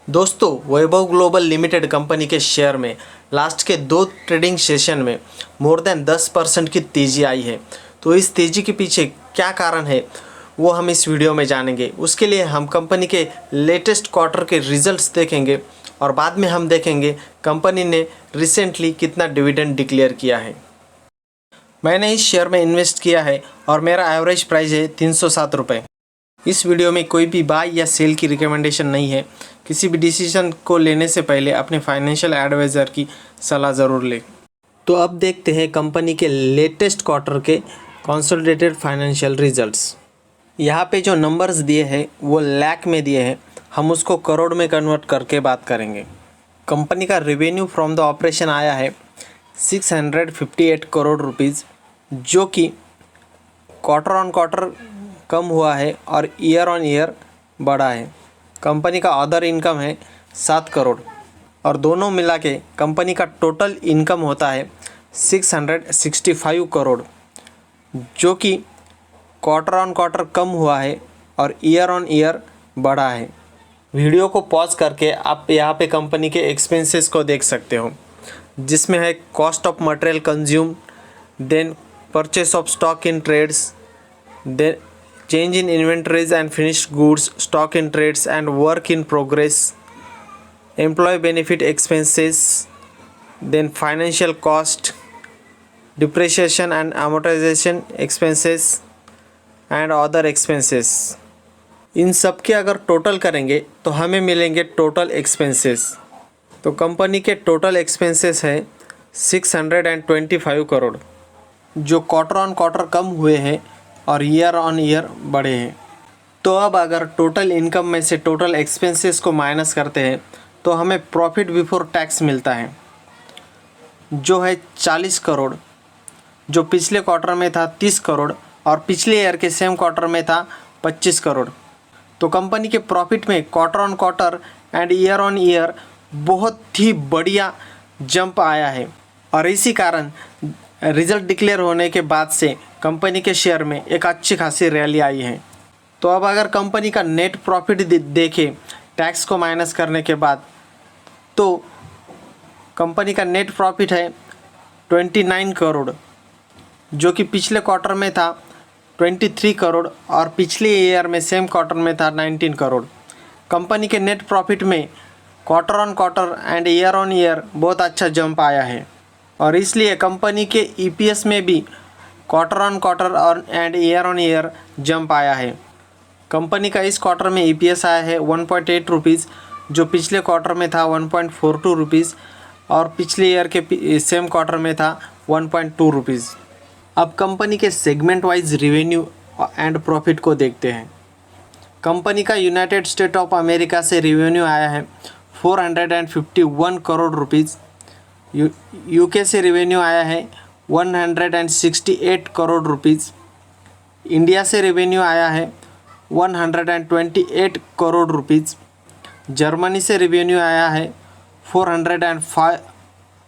दोस्तों, वैभव global limited company के share में लास्ट के 2 ट्रेडिंग सेशन में मोर देन 10% की तेज़ी आई है। तो इस तेज़ी के पीछे क्या कारण है वो हम इस वीडियो में जानेंगे। उसके लिए हम कंपनी के लेटेस्ट क्वार्टर के रिजल्ट्स देखेंगे और बाद में हम देखेंगे कंपनी ने रिसेंटली कितना डिविडेंड डिक्लेयर किया है। मैंने इस शेयर में इन्वेस्ट किया है और मेरा एवरेज प्राइस है 307 रुपये। इस वीडियो में कोई भी बाय या सेल की रिकमेंडेशन नहीं है। किसी भी डिसीजन को लेने से पहले अपने फाइनेंशियल एडवाइज़र की सलाह ज़रूर लें। तो अब देखते हैं कंपनी के लेटेस्ट क्वार्टर के कंसोलिडेटेड फाइनेंशियल रिजल्ट्स। यहाँ पे जो नंबर्स दिए हैं वो लाख में दिए हैं, हम उसको करोड़ में कन्वर्ट करके बात करेंगे। कंपनी का रेवेन्यू फ्रॉम द ऑपरेशन आया है 658 करोड़ रुपीज़, जो कि क्वार्टर ऑन क्वार्टर कम हुआ है और ईयर ऑन ईयर बढ़ा है। कंपनी का अदर इनकम है 7 करोड़ और दोनों मिला के कंपनी का टोटल इनकम होता है 665 करोड़, जो कि क्वार्टर ऑन क्वार्टर कम हुआ है और ईयर ऑन ईयर बढ़ा है। वीडियो को पॉज करके आप यहाँ पे कंपनी के एक्सपेंसेस को देख सकते हो, जिसमें है cost of material consume, then purchase of stock in trades, then change in inventories and finished goods, stock in trades and work in progress, employee benefit expenses, then financial cost, depreciation and amortization expenses and other expenses। इन सब के अगर total करेंगे तो हमें मिलेंगे total expenses. तो company के total expenses है 625 करोड़, जो क्वार्टर ऑन क्वार्टर कम हुए हैं और ईयर ऑन ईयर बढ़े हैं। तो अब अगर टोटल इनकम में से टोटल एक्सपेंसेस को माइनस करते हैं तो हमें प्रॉफिट बिफोर टैक्स मिलता है, जो है 40 करोड़, जो पिछले क्वार्टर में था 30 करोड़ और पिछले ईयर के सेम क्वार्टर में था 25 करोड़। तो कंपनी के प्रॉफिट में quarter on quarter and year on year बहुत ही बढ़िया जंप आया है और इसी कारण रिजल्ट डिक्लेयर होने के बाद से कंपनी के शेयर में एक अच्छी खासी रैली आई है। तो अब अगर कंपनी का नेट प्रॉफिट देखें टैक्स को माइनस करने के बाद, तो कंपनी का नेट प्रॉफिट है 29 करोड़, जो कि पिछले क्वार्टर में था 23 करोड़ और पिछले ईयर में सेम क्वार्टर में था 19 करोड़। कंपनी के नेट प्रॉफिट में quarter on quarter and year on year बहुत अच्छा जंप आया है और इसलिए कंपनी के ईपीएस में भी क्वार्टर ऑन क्वार्टर और and year on year jump आया है। कंपनी का इस क्वार्टर में ईपीएस आया है 1.8 रुपीज़, जो पिछले क्वार्टर में था 1.42 रुपीज़ और पिछले ईयर के सेम क्वार्टर में था 1.2 रुपीज़। अब कंपनी के segment wise revenue and profit को देखते हैं। कंपनी का यूनाइटेड स्टेट ऑफ अमेरिका से रिवेन्यू आया है 451 करोड़ रुपीज़, यूके से रिवेन्यू आया है 168 करोड़ रुपीज़, इंडिया से रिवेन्यू आया है 128 करोड़ रुपीज़, जर्मनी से रिवेन्यू आया है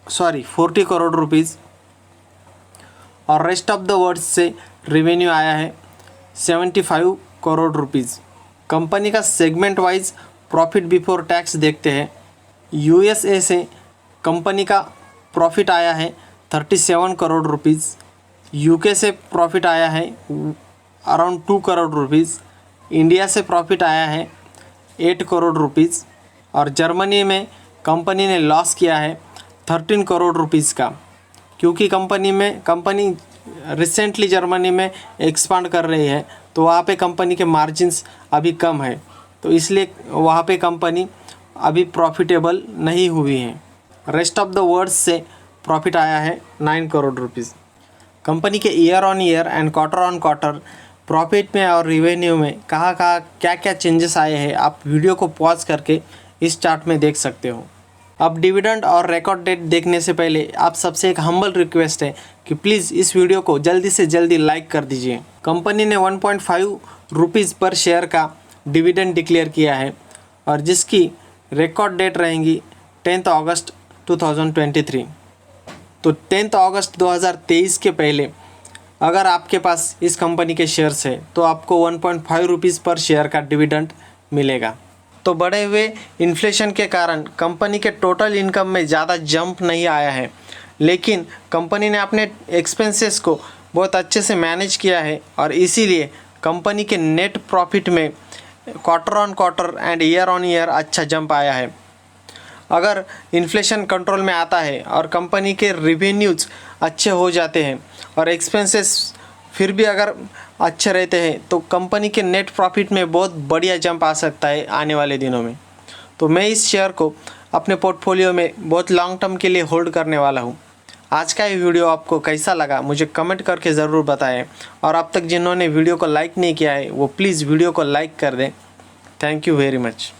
40 करोड़ रुपीज़ और रेस्ट ऑफ द वर्ल्ड से रिवेन्यू आया है 75 करोड़ रुपीज़। कंपनी का segment wise profit before tax देखते हैं। यूएसए से कंपनी का प्रॉफिट आया है 37 करोड़ रुपीज़, यूके से प्रॉफिट आया है अराउंड 2 करोड़ रुपीज़, इंडिया से प्रॉफिट आया है 8 करोड़ रुपीज़ और जर्मनी में कंपनी ने लॉस किया है 13 करोड़ रुपीज़ का, क्योंकि कंपनी रिसेंटली जर्मनी में एक्सपांड कर रही है, तो वहाँ पे कंपनी के मार्जिन्स अभी कम है, तो इसलिए वहाँ पे कंपनी अभी प्रॉफिटेबल नहीं हुई है। रेस्ट ऑफ द वर्ल्ड से प्रॉफिट आया है 9 करोड़ रुपीज़। कंपनी के year on year and quarter on quarter profit में और रिवेन्यू में कहाँ क्या क्या चेंजेस आए हैं, आप वीडियो को पॉज करके इस चार्ट में देख सकते हो। अब डिविडेंड और रिकॉर्ड डेट देखने से पहले आप सबसे एक हम्बल रिक्वेस्ट है कि प्लीज़ इस वीडियो को जल्दी से जल्दी लाइक कर दीजिए। कंपनी ने 1.5 रुपीज़ पर शेयर का डिविडेंड डिक्लेयर किया है और जिसकी रिकॉर्ड डेट रहेंगी 10 अगस्त 2023। तो 10 अगस्त 2023 के पहले अगर आपके पास इस कंपनी के शेयर्स है तो आपको 1.5 रुपीज़ पर शेयर का डिविडेंड मिलेगा। तो बढ़े हुए इन्फ्लेशन के कारण कंपनी के टोटल इनकम में ज़्यादा जंप नहीं आया है, लेकिन कंपनी ने अपने एक्सपेंसेस को बहुत अच्छे से मैनेज किया है और इसीलिए कंपनी के नेट प्रॉफिट में quarter on quarter and year on year अच्छा जंप आया है। अगर इन्फ्लेशन कंट्रोल में आता है और कंपनी के रिवेन्यूज़ अच्छे हो जाते हैं और एक्सपेंसेस फिर भी अगर अच्छे रहते हैं तो कंपनी के नेट प्रॉफिट में बहुत बढ़िया जंप आ सकता है आने वाले दिनों में। तो मैं इस शेयर को अपने पोर्टफोलियो में बहुत लॉन्ग टर्म के लिए होल्ड करने वाला हूँ। आज का ये वीडियो आपको कैसा लगा मुझे कमेंट करके ज़रूर बताएं और अब तक जिन्होंने वीडियो को लाइक नहीं किया है वो प्लीज़ वीडियो को लाइक कर दें। Thank you very much.